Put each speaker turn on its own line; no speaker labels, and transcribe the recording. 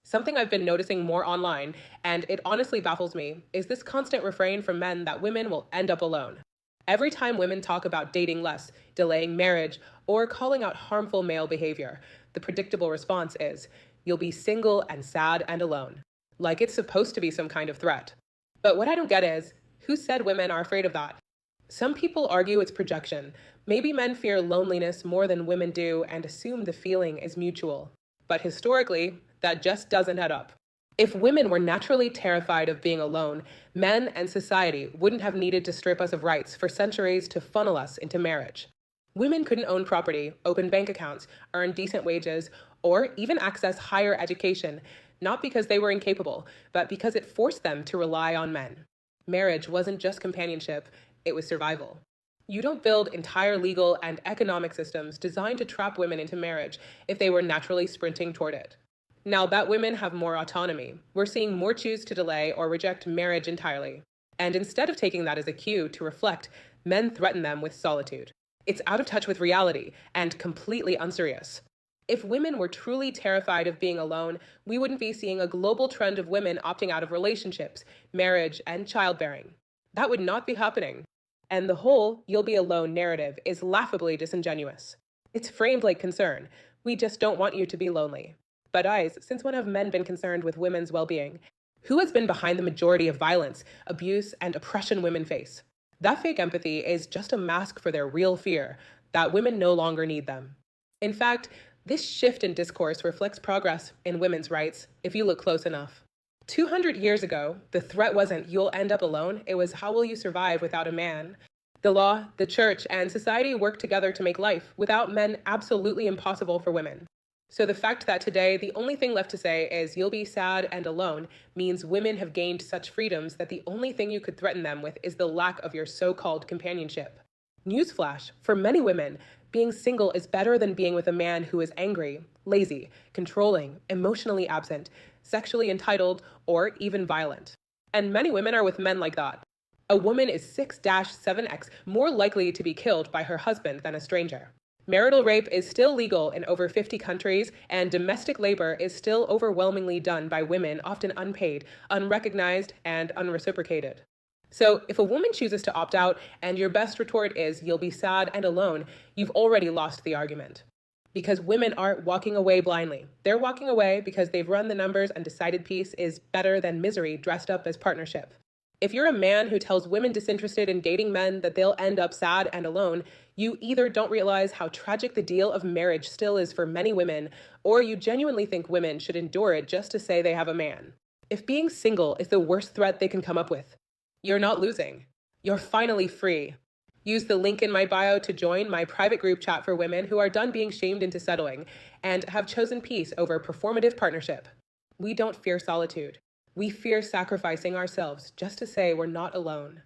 Something I've been noticing more online, and it honestly baffles me, is this constant refrain from men that women will end up alone. Every time women talk about dating less, delaying marriage, or calling out harmful male behavior, the predictable response is, you'll be single and sad and alone. Like it's supposed to be some kind of threat. But what I don't get is, who said women are afraid of that? Some people argue it's projection. Maybe men fear loneliness more than women do and assume the feeling is mutual. But historically, that just doesn't add up. If women were naturally terrified of being alone, men and society wouldn't have needed to strip us of rights for centuries to funnel us into marriage. Women couldn't own property, open bank accounts, earn decent wages, or even access higher education, not because they were incapable, but because it forced them to rely on men. Marriage wasn't just companionship, it was survival. You don't build entire legal and economic systems designed to trap women into marriage if they were naturally sprinting toward it. Now that women have more autonomy, we're seeing more choose to delay or reject marriage entirely. And instead of taking that as a cue to reflect, men threaten them with solitude. It's out of touch with reality and completely unserious. If women were truly terrified of being alone, we wouldn't be seeing a global trend of women opting out of relationships, marriage, and childbearing. That would not be happening. And the whole "you'll be alone" narrative is laughably disingenuous. It's framed like concern. We just don't want you to be lonely. But guys, since when have men been concerned with women's well-being? Who has been behind the majority of violence, abuse, and oppression women face? That fake empathy is just a mask for their real fear, that women no longer need them. In fact, this shift in discourse reflects progress in women's rights if you look close enough. 200 years ago, the threat wasn't "you'll end up alone," it was "how will you survive without a man?" The law, the church, and society worked together to make life, without men, absolutely impossible for women. So the fact that today the only thing left to say is "you'll be sad and alone" means women have gained such freedoms that the only thing you could threaten them with is the lack of your so-called companionship. Newsflash, for many women, being single is better than being with a man who is angry, lazy, controlling, emotionally absent, sexually entitled, or even violent. And many women are with men like that. A woman is 6-7x more likely to be killed by her husband than a stranger. Marital rape is still legal in over 50 countries, and domestic labor is still overwhelmingly done by women, often unpaid, unrecognized, and unreciprocated. So if a woman chooses to opt out and your best retort is "you'll be sad and alone," you've already lost the argument. Because women aren't walking away blindly. They're walking away because they've run the numbers and decided peace is better than misery dressed up as partnership. If you're a man who tells women disinterested in dating men that they'll end up sad and alone, you either don't realize how tragic the deal of marriage still is for many women, or you genuinely think women should endure it just to say they have a man. If being single is the worst threat they can come up with, you're not losing. You're finally free. Use the link in my bio to join my private group chat for women who are done being shamed into settling and have chosen peace over performative partnership. We don't fear solitude. We fear sacrificing ourselves just to say we're not alone.